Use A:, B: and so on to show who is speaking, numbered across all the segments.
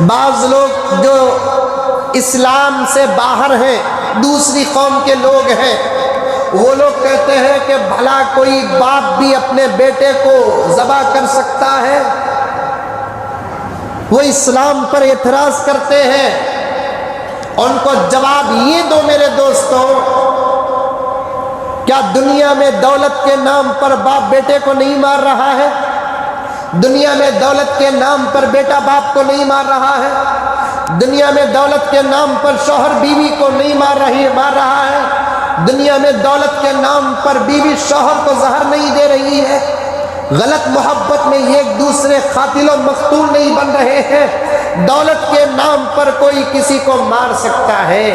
A: بعض لوگ جو اسلام سے باہر ہیں، دوسری قوم کے لوگ ہیں، وہ لوگ کہتے ہیں کہ بھلا کوئی باپ بھی اپنے بیٹے کو ذبح کر سکتا ہے؟ وہ اسلام پر اعتراض کرتے ہیں۔ ان کو جواب یہ دو میرے دوستوں، کیا دنیا میں دولت کے نام پر باپ بیٹے کو نہیں مار رہا ہے؟ دنیا میں دولت کے نام پر بیٹا باپ کو نہیں مار رہا ہے؟ دنیا میں دولت کے نام پر شوہر بیوی کو نہیں مار رہا ہے؟ دنیا میں دولت کے نام پر بیوی شوہر کو زہر نہیں دے رہی ہے؟ غلط محبت میں ایک دوسرے قاتل و مقتول نہیں بن رہے ہیں؟ دولت کے نام پر کوئی کسی کو مار سکتا ہے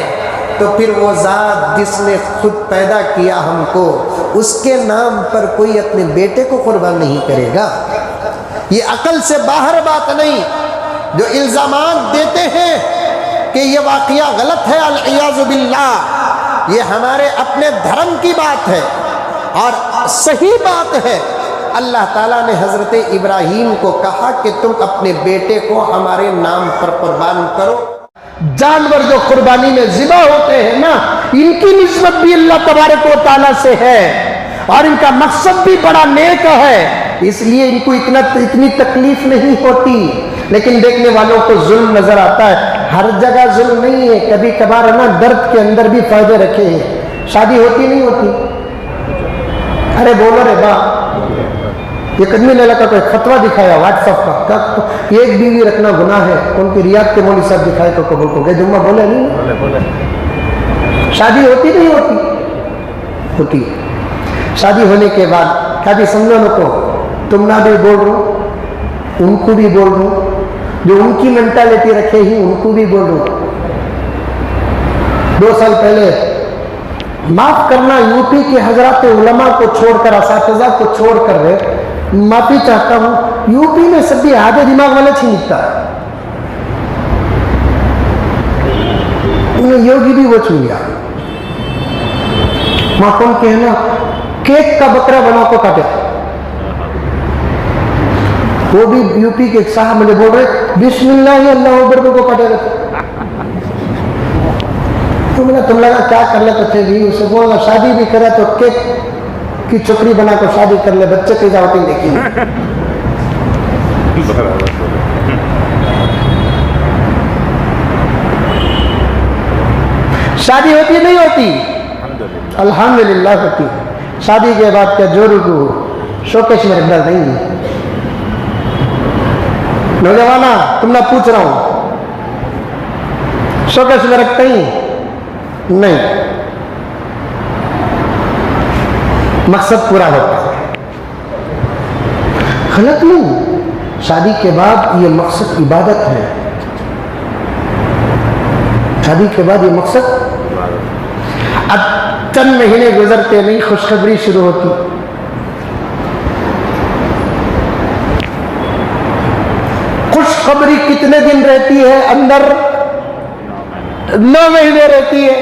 A: تو پھر وہ ذات جس نے خود پیدا کیا ہم کو، اس کے نام پر کوئی اپنے بیٹے کو قربان نہیں کرے گا؟ یہ عقل سے باہر بات نہیں۔ جو الزامات دیتے ہیں کہ یہ واقعہ غلط ہے، العیاذ باللہ، یہ ہمارے اپنے دھرم کی بات ہے اور صحیح بات ہے۔ اللہ تعالیٰ نے حضرت ابراہیم کو کہا کہ تم اپنے بیٹے کو ہمارے نام پر قربان کرو۔ جانور جو قربانی میں ذبح ہوتے ہیں نا، ان کی نسبت بھی اللہ تبارک و تعالیٰ سے ہے اور ان کا مقصد بھی بڑا نیک ہے، اس لیے ان کو اتنی تکلیف نہیں ہوتی۔ لیکن دیکھنے والوں کو ظلم نظر آتا ہے۔ ہر جگہ ظلم نہیں ہے، کبھی کبھار نا درد کے اندر بھی فائدے رکھے ہیں۔ شادی ہوتی نہیں ہوتی؟ ارے بولو رے با، یہ قدمی لیلا کا کوئی فتویٰ دکھایا واٹس ایپ کا، ایک بیوی رکھنا گناہ ہے، ان کی ریاض کے مولوی صاحب دکھائے تو قبول کو گئے، جمعہ بولے نہیں؟ شادی ہوتی نہیں ہوتی؟ ہوتی۔ شادی ہونے کے بعد شادی سمجھو ان کو، تم نہ بھی بول رہو، ان کو بھی بول رہو، جو ان کی مینٹالٹی رکھے ہی ان کو بھی بول رہو۔ 2 سال پہلے معاف کرنا، یو پی کے حضرات علماء کو چھوڑ کر، اساتذہ کو چھوڑ کر معافی چاہتا ہوں، یو پی میں سب بھی آدھے دماغ والا چھینکتا ہے، انہیں یوگی بھی وہ چھین گیا۔ وہاں کون کہنا کیک کا بکرا بنا کو کاٹے، وہ بھی یو پی کے صاحب مجھے بول رہے بسم اللہ اللہ اکبر کو کاٹے رہتے۔ تو میں نے تم لگا کیا کر لیتے تھے بھی، اسے بولنا شادی بھی کرے تو کیک کی چکری بنا کر شادی کر لے، بچے کی جاوٹیں دیکھی۔ شادی ہوتی نہیں ہوتی؟ الحمدللہ ہوتی۔ شادی کے بعد کیا جو رکو شوکیش میں رکھنا نہیں۔ نوجوانا تم نہ پوچھ رہا ہوں، شوکیش میں رکھتے ہی نہیں، مقصد پورا ہوتا ہے۔ غلط نہیں، شادی کے بعد یہ مقصد عبادت ہے، شادی کے بعد یہ مقصد۔ اب چند مہینے گزرتے نہیں، خوشخبری شروع ہوتی۔ خوشخبری کتنے دن رہتی ہے؟ اندر 9 مہینے رہتی ہے۔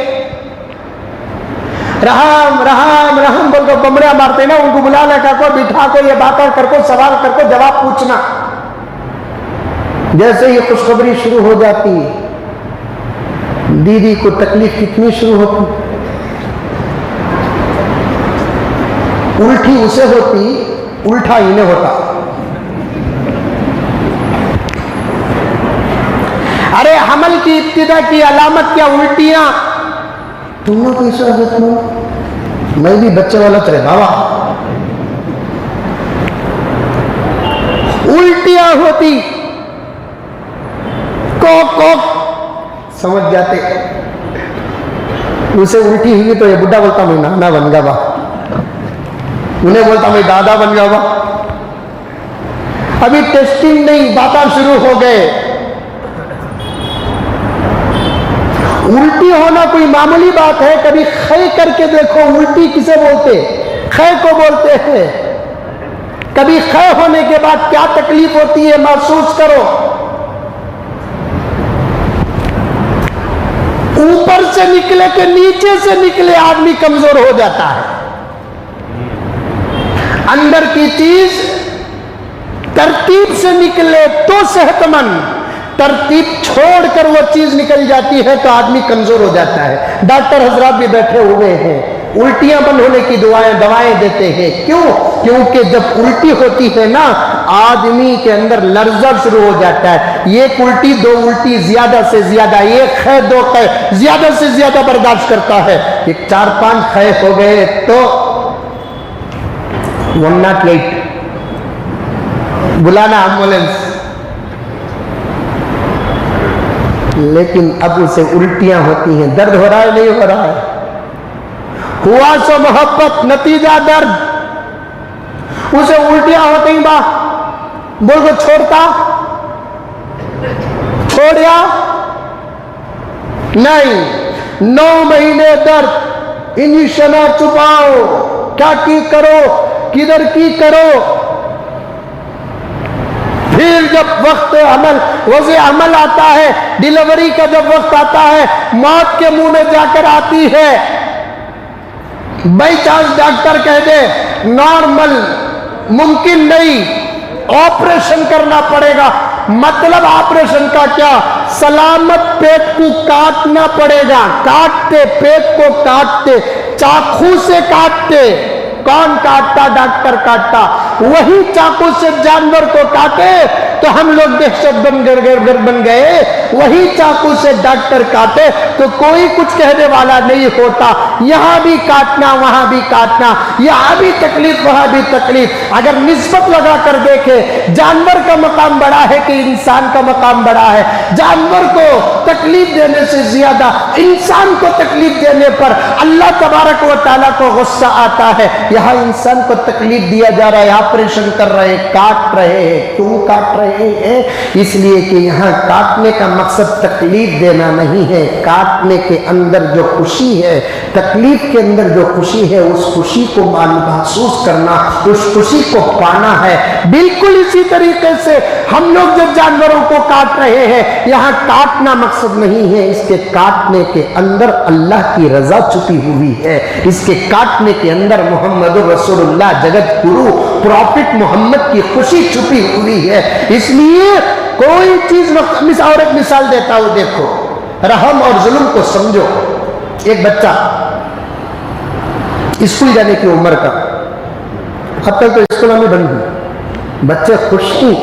A: رحم رحم رحم بول کو بمڑا مارتے نا، ان کو بلانے کا کو، بٹھا کو، یہ باتیں کر کو، سوال کر کو، جواب پوچھنا۔ جیسے یہ خوشخبری شروع ہو جاتی، دیدی کو تکلیف کتنی شروع ہوتی۔ الٹی اسے ہوتی، الٹا انہیں ہوتا۔ ارے حمل کی ابتدا کی علامت کیا؟ الٹیاں۔ تم نے کوئی سعادت نہیں، میں بھی بچے والا ترے بابا، الٹیاں ہوتی، کوک کوک سمجھ جاتے۔ اسے الٹی ہوئی تو یہ بڈھا بولتا میں نانا بن گا با، انہیں بولتا میں دادا بن گیا با۔ ابھی ٹیسٹنگ نہیں، باتیں شروع ہو گئے۔ الٹی ہونا کوئی معمولی بات ہے؟ کبھی خے کر کے دیکھو، الٹی کسے بولتے؟ خے کو بولتے ہیں۔ کبھی خے ہونے کے بعد کیا تکلیف ہوتی ہے محسوس کرو۔ اوپر سے نکلے کہ نیچے سے نکلے آدمی کمزور ہو جاتا ہے۔ اندر کی چیز ترتیب سے نکلے تو صحت مند، तरतीब छोड़कर वो चीज निकल जाती है तो आदमी कमजोर हो जाता है। डॉक्टर हजरात भी बैठे हुए हैं, उल्टियां बंद होने की दवाएं देते हैं। क्यों? क्योंकि जब उल्टी होती है ना, आदमी के अंदर लर्जा शुरू हो जाता है। एक उल्टी, दो उल्टी, ज्यादा से ज्यादा, एक खे दो खे, ज्यादा से ज्यादा बर्दाश्त करता है। एक 4-5 खे हो गए तो 108 बुलाना एम्बुलेंस। लेकिन अब उसे उल्टियां होती हैं। दर्द हो रहा है नहीं हो रहा है? हुआ सो मोहब्बत, नतीजा दर्द। उसे उल्टियां होती बा, बोल को छोड़ता, छोड़िया नहीं। 9 महीने दर्द, इंजेक्शन छुपाओ, क्या की करो, किधर की करो। फिर जब वक्त अमल, वज़े अमल आता है, डिलीवरी का जब वक्त आता है, मौत के मुंह में जाकर आती है। बाई चांस डॉक्टर कह दे नॉर्मल, मुमकिन नहीं, ऑपरेशन करना पड़ेगा। मतलब ऑपरेशन का क्या? सलामत पेट को काटना पड़ेगा। काटते, पेट को काटते, चाकू से काटते। कौन काटता? डॉक्टर काटता। वही चाकू से जानवर को काटे तो हम लोग दहशत बन गए। वही चाकू से डॉक्टर काटे तो कोई कुछ कहने वाला नहीं होता। यहां भी काटना, वहां भी काटना, यहां भी तकलीफ, वहां भी तकलीफ। अगर निस्बत लगा कर देखे, जानवर का मकाम बड़ा है कि इंसान का मकाम बड़ा है? जानवर को तकलीफ देने से ज्यादा इंसान को तकलीफ देने पर अल्लाह तबारक व तआला को गुस्सा आता है। यहां इंसान को तकलीफ दिया जा रहा है, ऑपरेशन कर रहे हैं, काट रहे हैं। क्यों काट रहे हैं? इसलिए कि यहां काटने का मकसद तकलीफ देना नहीं है। काटने के अंदर जो खुशी है, तकलीफ के अंदर जो खुशी है, उस खुशी को महसूस करना, उस खुशी को पाना है। बिल्कुल इसी तरीके से हम लोग जब जानवरों को काट रहे हैं, यहां काटना मकसद नहीं है। इसके काटने के अंदर अल्लाह की रजा छुपी हुई है। इसके काटने के अंदर मोहम्मद रसूलुल्लाह, जगत गुरु प्रॉफिट मोहम्मद की खुशी छुपी हुई है। इसलिए कोई चीज और एक मिसाल देता हूं, देखो रहम और जुल्म को समझो। एक बच्चा स्कूल जाने की उम्र का, अब तक तो स्कूल में बंद हुई, बच्चे खुश थी,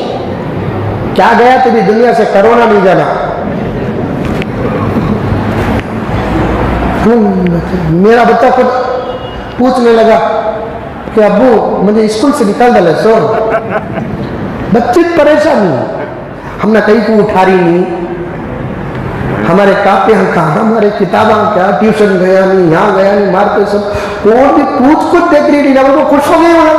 A: क्या गया तेरी दुनिया से, कोरोना नहीं जाना। मेरा बच्चा खुद पूछने लगा कि अब्बू मुझे स्कूल से निकाल डाले सो। बच्चे परेशानी, हमने कहीं को उठा रही नहीं, हमारे कापियां कहाँ, हमारे किताबा क्या, ट्यूशन गया नहीं, यहाँ गया नहीं, मारते सब। कौन भी पूछ कुछ देख रही नहीं, वो खुश हो गए वहां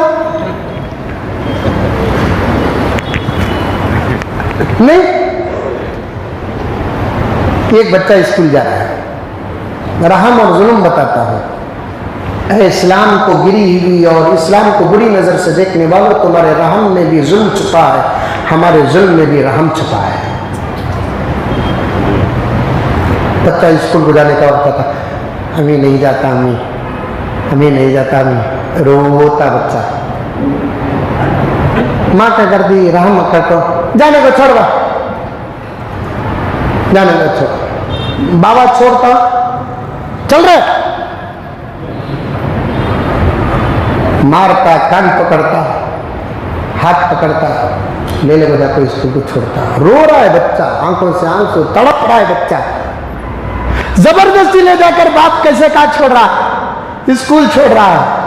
A: नहीं। एक बच्चा स्कूल जा रहा है, रहम और जुल्म बताता है। इस्लाम को गिरी हुई और इस्लाम को बुरी नजर से देखने वालों, तुम्हारे रहम में भी जुल्म छुपा है, हमारे जुल्म में भी रहम छुपा है। बच्चा स्कूल को जाने का वक्त था, हमें नहीं जाता, हमें नहीं जाता, रोता बच्चा। माँ क्या करती, रहम कर तो जाने को छोड़वा, जाने को छोड़। बाबा छोड़ता, चल रहे, मारता, कान पकड़ता, हाथ पकड़ता, ले ले बजा को स्कूल को छोड़ता। रो रहा है बच्चा, आंखों से आंसू, तड़प रहा है बच्चा। जबरदस्ती ले जाकर बाप कैसे कहा छोड़ रहा, स्कूल छोड़ रहा है।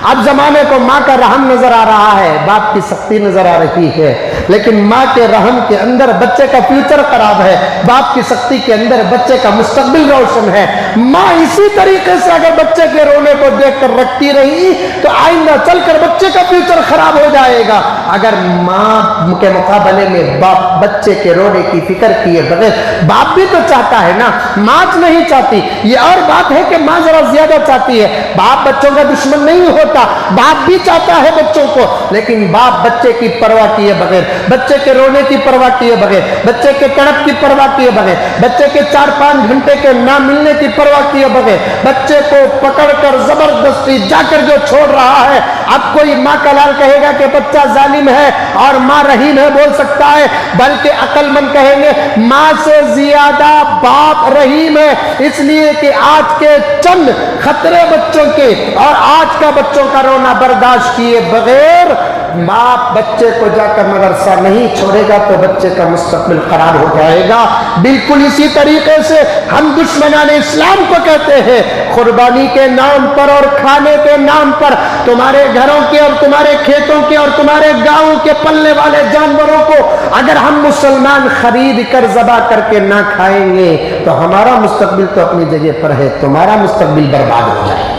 A: अब जमाने को माँ का रहम नजर आ रहा है, बाप की सख्ती नजर आ रही है, लेकिन माँ के रहम के अंदर बच्चे का फ्यूचर खराब है, बाप की सख्ती के अंदर बच्चे का मुस्तकबिल रोशन है। माँ इसी तरीके से अगर बच्चे के रोने को देखकर रखती रही तो आइंदा चलकर बच्चे का फ्यूचर खराब हो जाएगा। अगर माँ के मुकाबले में बाप बच्चे के रोने की फिक्र किए बगैर, बाप भी तो चाहता है ना, माँ नहीं चाहती, ये और बात है कि माँ जरा ज्यादा चाहती है। बाप बच्चों का दुश्मन नहीं होता, बाप भी चाहता है बच्चों को, लेकिन बाप बच्चे की परवाह किए बगैर, बच्चे के रोने की परवाह किए बगैर, बच्चे के तड़प की परवाह किए बगैर, बच्चे के 4-5 घंटे के ना मिलने की परवाह किए बगैर बच्चे को पकड़कर जबरदस्ती जाकर जो छोड़ रहा है, अब कोई माँ का लाल कहेगा कि बच्चा जालिम है और माँ रहीम है, बोल सकता है, बल्कि अक्लमंद कहेंगे माँ से ज्यादा बाप रहीम है, इसलिए कि आज के चंद खतरे बच्चों के और आज का बच्चों का रोना बर्दाश्त किए बगैर बाप बच्चे को जाकर मदरसा नहीं छोड़ेगा तो बच्चे का मुस्तकबिल खराब हो जाएगा। बिल्कुल इसी तरीके से हम दुश्मनाने इस्लाम को कहते हैं, कुर्बानी के नाम पर और खाने के नाम पर तुम्हारे घरों के और तुम्हारे खेतों के और तुम्हारे गांवों के पलने वाले जानवरों को अगर हम मुसलमान खरीद कर ज़बा करके ना खाएंगे तो हमारा मुस्तकबिल तो अपनी जगह पर है, तुम्हारा मुस्तकबिल बर्बाद हो जाएगा,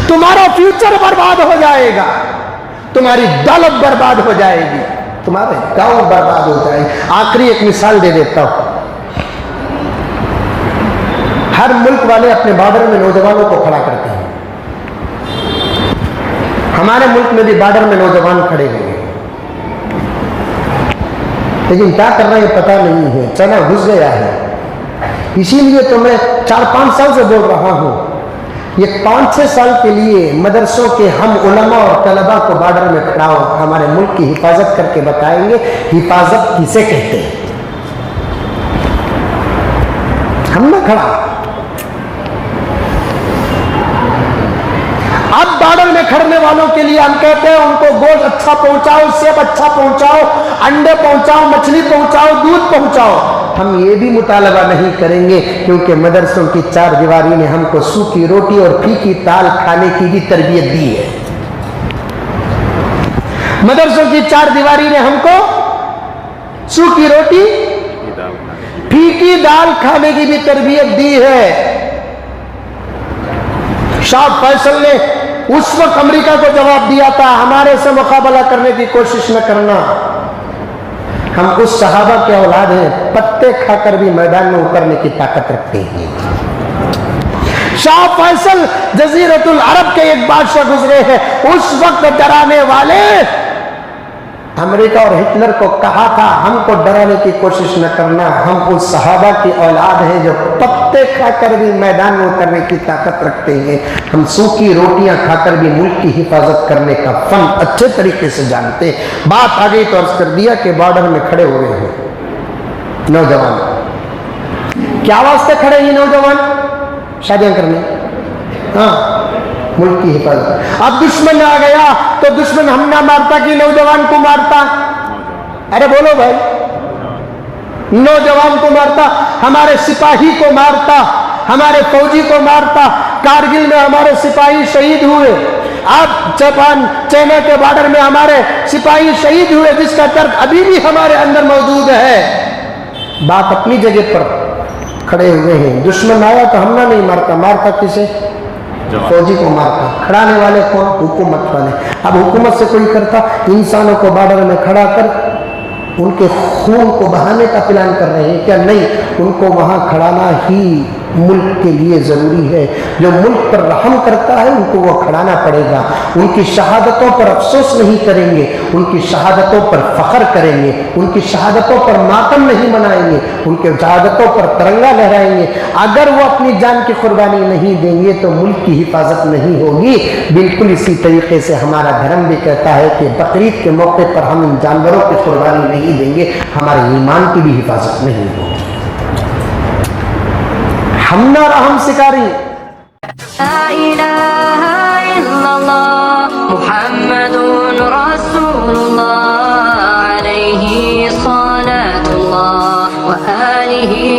A: तुम्हारा फ्यूचर बर्बाद हो जाएगा, तुम्हारी दौलत बर्बाद हो जाएगी, तुम्हारे गांव बर्बाद हो जाएंगे। आखिरी एक मिसाल दे देता हूं, हर मुल्क वाले अपने बॉर्डर में नौजवानों को खड़ा करते हैं, हमारे मुल्क में भी बॉर्डर में नौजवान खड़े हुए हैं, लेकिन क्या कर रहे हैं पता नहीं है, चना घुस गया है। इसीलिए तो मैं 4-5 साल से बोल रहा हूं, ये 5-6 साल के लिए मदरसों के हम उलमा और तलबा को बॉर्डर में खड़ा हो हमारे मुल्क की हिफाजत करके बताएंगे हिफाजत किसे कहते हैं। हम ना खड़ा, अब बॉर्डर में खड़ने वालों के लिए हम कहते हैं उनको गोश्त अच्छा पहुंचाओ, सेब अच्छा पहुंचाओ, अंडे पहुंचाओ, मछली पहुंचाओ, दूध पहुंचाओ। हम ये भी मुतालबा नहीं करेंगे क्योंकि मदरसों की 4 दीवारी ने हमको सूखी रोटी और फीकी दाल खाने की भी तरबियत दी है। मदरसों की 4 दीवारी ने हमको सूखी रोटी फीकी दाल खाने की भी तरबियत दी है। शाह फैसल ने उस वक्त अमेरिका को जवाब दिया था, हमारे से मुकाबला करने की कोशिश न करना, हम उस सहाबा के औलाद हैं, पत्ते खाकर भी मैदान में उतरने की ताकत रखते हैं। शाह फैसल जजीरतुल अरब के एक बादशाह गुजरे हैं, उस वक्त डराने वाले अमेरिका और हिटलर को कहा था हमको डराने की कोशिश न करना, हम उस सहाबा की औलाद हैं जो पत्ते खाकर भी मैदान में उतरने की ताकत रखते हैं। हम सूखी रोटियां खाकर भी मुल्क की हिफाजत करने का फन अच्छे तरीके से जानते हैं। बात आ गई तो अर्ज कर दिया कि बॉर्डर में खड़े हुए हैं नौजवान, क्या वास्ते खड़े हैं नौजवान? शादियां करने, हाँ, मुल्क की हिफाजत। अब दुश्मन आ गया तो दुश्मन हम ना मारता कि नौजवान को मारता? अरे बोलो भाई, नौजवान को मारता, हमारे सिपाही को मारता, हमारे फौजी को मारता। कारगिल में हमारे सिपाही शहीद हुए, अब जापान चाइना के बॉर्डर में हमारे सिपाही शहीद हुए, जिसका दर्द अभी भी हमारे अंदर मौजूद है। बात अपनी जगह पर खड़े हुए हैं, दुश्मन आया तो हमने नहीं मारता, मारता किसे? फौजी को मारता। खड़ाने वाले कौन? हुकूमत वाले। अब हुकूमत से कोई करता, इंसानों को बॉर्डर में खड़ा कर उनके खून को बहाने का प्लान कर रहे हैं क्या? नहीं, उनको वहां खड़ाना ही मुल्क के लिए जरूरी है। जो मुल्क पर रहम करता है उनको वो खड़ाना पड़ेगा। उनकी शहादतों पर अफसोस नहीं करेंगे, उनकी शहादतों पर फख्र करेंगे, उनकी शहादतों पर मातम नहीं मनाएंगे, उनके शहादतों पर तिरंगा लहराएंगे। अगर वो अपनी जान की कुर्बानी नहीं देंगे तो मुल्क की हिफाजत नहीं होगी। बिल्कुल इसी तरीके से हमारा धर्म भी कहता है कि बकरीद के मौके पर हम इन जानवरों की कुर्बानी नहीं देंगे, हमारे ईमान की भी हिफाजत नहीं होगी। हम ना रहम शिकारी।
B: ला इलाहा इल्लल्लाह मुहम्मदुर रसूलुल्लाह अलैहि सलातुल्लाह व आलिहि